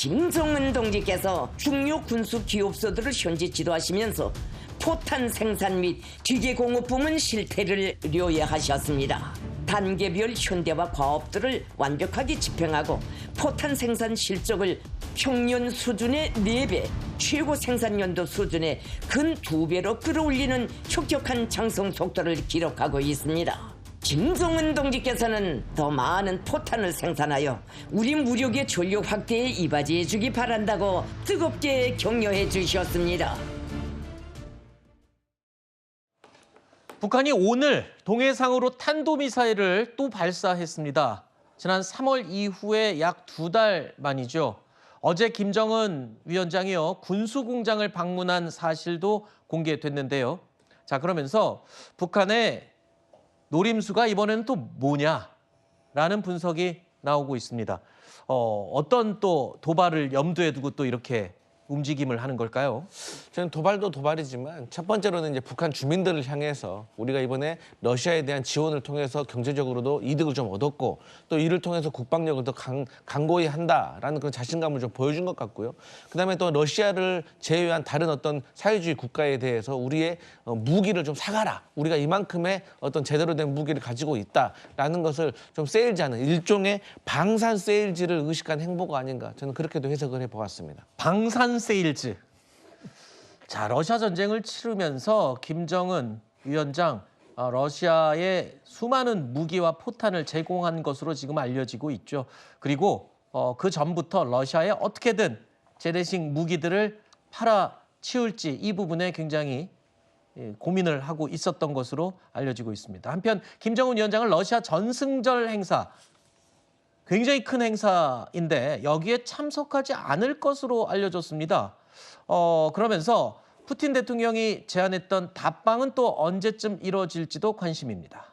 김정은 동지께서 중요 군수 기업소들을 현재 지도하시면서 포탄 생산 및 기계 공업 부문 실태를 료해하셨습니다. 단계별 현대화 과업들을 완벽하게 집행하고 포탄 생산 실적을 평년 수준의 4배, 최고 생산연도 수준의 근 2배로 끌어올리는 혁혁한 장성 속도를 기록하고 있습니다. 김정은 동지께서는 더 많은 포탄을 생산하여 우리 무력의 전력 확대에 이바지해 주기 바란다고 뜨겁게 격려해 주셨습니다. 북한이 오늘 동해상으로 탄도미사일을 또 발사했습니다. 지난 3월 이후에 약 2달 만이죠. 어제 김정은 위원장이요, 군수공장을 방문한 사실도 공개됐는데요. 자, 그러면서 북한의 노림수가 이번에는 또 뭐냐라는 분석이 나오고 있습니다. 어떤 또 도발을 염두에 두고 또 이렇게 움직임을 하는 걸까요? 저는 도발도 도발이지만 첫 번째로는 이제 북한 주민들을 향해서 우리가 이번에 러시아에 대한 지원을 통해서 경제적으로도 이득을 좀 얻었고 또 이를 통해서 국방력을 더 강고히 한다라는 그런 자신감을 좀 보여준 것 같고요. 그다음에 또 러시아를 제외한 다른 어떤 사회주의 국가에 대해서 우리의 무기를 좀 사가라. 우리가 이만큼의 어떤 제대로 된 무기를 가지고 있다라는 것을 좀 세일즈하는 일종의 방산 세일즈를 의식한 행보가 아닌가. 저는 그렇게도 해석을 해보았습니다. 방산 세일즈. 자, 러시아 전쟁을 치르면서 김정은 위원장 러시아에 수많은 무기와 포탄을 제공한 것으로 지금 알려지고 있죠. 그리고 그 전부터 러시아에 어떻게든 재래식 무기들을 팔아치울지 이 부분에 굉장히 고민을 하고 있었던 것으로 알려지고 있습니다. 한편 김정은 위원장은 러시아 전승절 행사, 굉장히 큰 행사인데 여기에 참석하지 않을 것으로 알려졌습니다. 그러면서 푸틴 대통령이 제안했던 답방은 또 언제쯤 이루어질지도 관심입니다.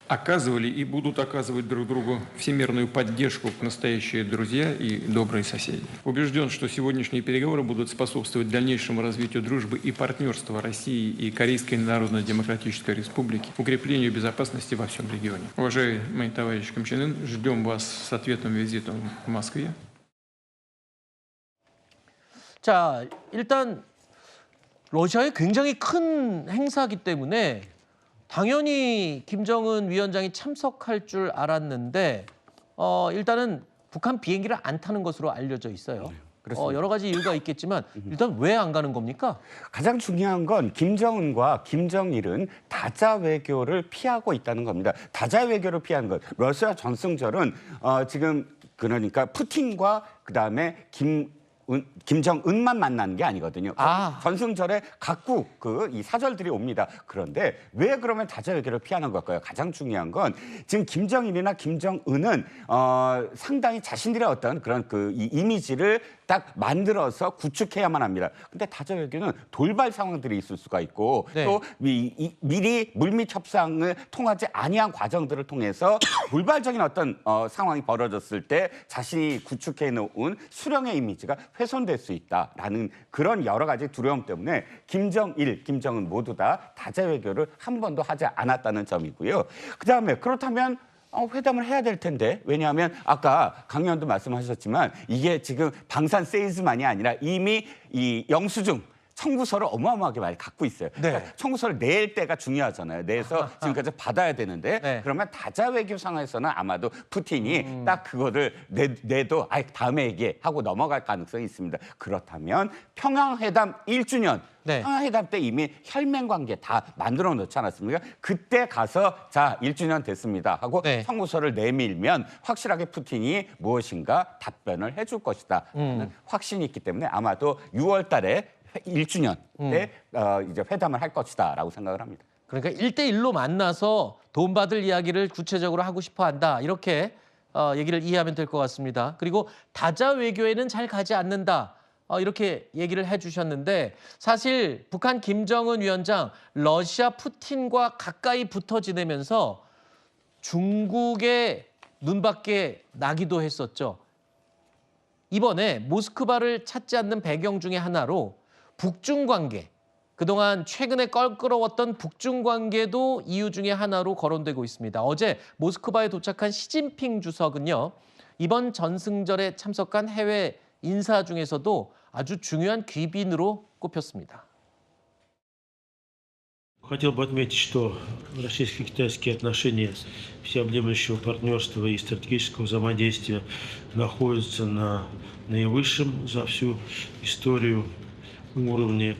Оказывали и будут оказывать друг другу всемирную поддержку как настоящие друзья и добрые соседи. Убежден, что сегодняшние переговоры будут способствовать дальнейшему развитию дружбы и партнерства России и Корейской Народно-Демократической Республики, укреплению безопасности во всем регионе. Уважаемый товарищ Ким Чен Ын, ждем вас с ответным визитом в Москве. 자, 일단 러시아의 굉장히 큰 행사이기 때문에 당연히 김정은 위원장이 참석할 줄 알았는데 일단은 북한 비행기를 안 타는 것으로 알려져 있어요. 여러 가지 이유가 있겠지만 일단 왜 안 가는 겁니까? 가장 중요한 건 김정은과 김정일은 다자 외교를 피하고 있다는 겁니다. 다자 외교를 피하는 것. 러시아 전승절은 지금 그러니까 푸틴과 그다음에 김정은만 만나는 게 아니거든요. 전승절에 각국 이 사절들이 옵니다. 그런데 왜 그러면 다자 외교를 피하는 걸까요? 가장 중요한 건 지금 김정일이나 김정은은 상당히 자신들의 어떤 그런 이 이미지를 딱 만들어서 구축해야만 합니다. 근데 다자 외교는 돌발 상황들이 있을 수가 있고 또 미리 물밑 협상을 통하지 아니한 과정들을 통해서 돌발적인 어떤 상황이 벌어졌을 때 자신이 구축해 놓은 수령의 이미지가 훼손될 수 있다라는 그런 여러 가지 두려움 때문에 김정일, 김정은 모두 다 다자 외교를 한 번도 하지 않았다는 점이고요. 그다음에 그렇다면 회담을 해야 될 텐데 왜냐하면 아까 강 의원도 말씀하셨지만 이게 지금 방산 세일즈만이 아니라 이미 이 영수증 청구서를 어마어마하게 많이 갖고 있어요. 그러니까 청구서를 낼 때가 중요하잖아요. 내서 지금까지 받아야 되는데 그러면 다자 외교 상황에서는 아마도 푸틴이 딱 그거를 내도 다음에 얘기하고 넘어갈 가능성이 있습니다. 그렇다면 평양회담 1주년 평양회담 때 이미 혈맹 관계 다 만들어 놓지 않았습니까? 그때 가서 자 1주년 됐습니다 하고 청구서를 내밀면 확실하게 푸틴이 무엇인가 답변을 해줄 것이다 하는 확신이 있기 때문에 아마도 6월 달에 1주년 때 이제 회담을 할 것이다라고 생각을 합니다. 그러니까 1대1로 만나서 돈 받을 이야기를 구체적으로 하고 싶어 한다. 이렇게 얘기를 이해하면 될 것 같습니다. 그리고 다자 외교에는 잘 가지 않는다. 이렇게 얘기를 해주셨는데 사실 북한 김정은 위원장 러시아 푸틴과 가까이 붙어 지내면서 중국의 눈밖에 나기도 했었죠. 이번에 모스크바를 찾지 않는 배경 중에 하나로 북중 관계, 그동안 최근에 껄끄러웠던 북중 관계도 이유 중에 하나로 거론되고 있습니다. 어제 모스크바에 도착한 시진핑 주석은요, 이번 전승절에 참석한 해외 인사 중에서도 아주 중요한 귀빈으로 꼽혔습니다. Хотел бы отметить, что российско-китайские отношения всеобъемлющего партнерства и стратегического взаимодействия находятся на наивысшем за всю историю уровне.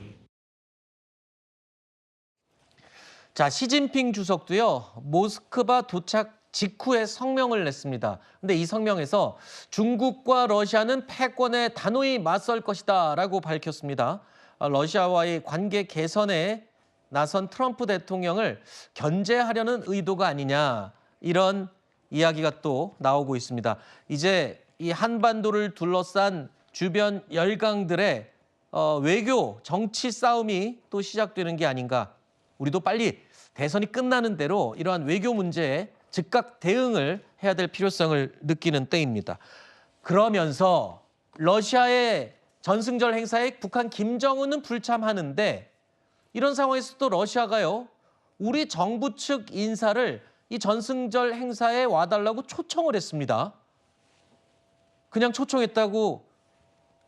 자, 시진핑 주석도요, 모스크바 도착 직후에 성명을 냈습니다. 근데 이 성명에서 중국과 러시아는 패권에 단호히 맞설 것이다라고 밝혔습니다. 러시아와의 관계 개선에 나선 트럼프 대통령을 견제하려는 의도가 아니냐, 이런 이야기가 또 나오고 있습니다. 이제 이 한반도를 둘러싼 주변 열강들의 외교, 정치 싸움이 또 시작되는 게 아닌가. 우리도 빨리 대선이 끝나는 대로 이러한 외교 문제에 즉각 대응을 해야 될 필요성을 느끼는 때입니다. 그러면서 러시아의 전승절 행사에 북한 김정은은 불참하는데, 이런 상황에서 또 러시아가요, 우리 정부 측 인사를 이 전승절 행사에 와달라고 초청을 했습니다. 그냥 초청했다고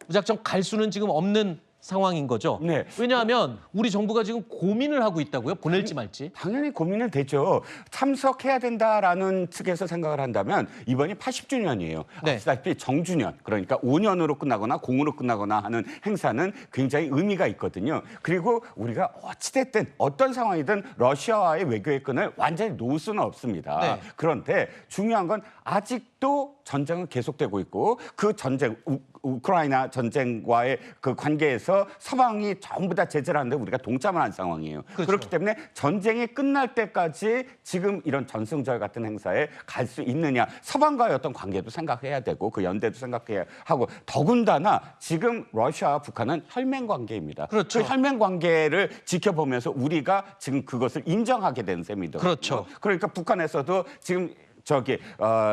무작정 갈 수는 지금 없는 상황인 거죠. 네. 왜냐하면 우리 정부가 지금 고민을 하고 있다고요. 보낼지 말지. 당연히 고민은 되죠. 참석해야 된다라는 측에서 생각을 한다면 이번이 80주년이에요. 네. 아시다시피 정주년, 그러니까 5년으로 끝나거나 0으로 끝나거나 하는 행사는 굉장히 의미가 있거든요. 그리고 우리가 어찌됐든 어떤 상황이든 러시아와의 외교의 끈을 완전히 놓을 수는 없습니다. 네. 그런데 중요한 건 아직도 전쟁은 계속되고 있고, 그 전쟁, 우크라이나 전쟁과의 그 관계에서 서방이 전부 다 제재를 하는데 우리가 동참을 한 상황이에요. 그렇죠. 그렇기 때문에 전쟁이 끝날 때까지 지금 이런 전승절 같은 행사에 갈 수 있느냐, 서방과의 어떤 관계도 생각해야 되고 그 연대도 생각해야 하고, 더군다나 지금 러시아와 북한은 혈맹 관계입니다. 그렇죠. 그 혈맹 관계를 지켜보면서 우리가 지금 그것을 인정하게 된 셈이거든요. 그렇죠. 그러니까 북한에서도 지금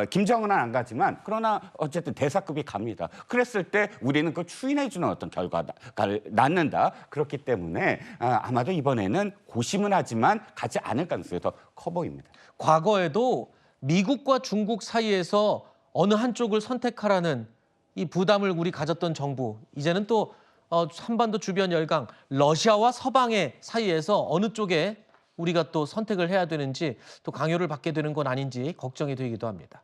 김정은은 안 가지만 그러나 어쨌든 대사급이 갑니다. 그랬을 때 우리는 그 추인해주는 어떤 결과를 낳는다. 그렇기 때문에 아마도 이번에는 고심은 하지만 가지 않을 가능성이 더 커 보입니다. 과거에도 미국과 중국 사이에서 어느 한쪽을 선택하라는 이 부담을 우리 가졌던 정부, 이제는 또 한반도 주변 열강, 러시아와 서방의 사이에서 어느 쪽에 우리가 또 선택을 해야 되는지, 또 강요를 받게 되는 건 아닌지 걱정이 되기도 합니다.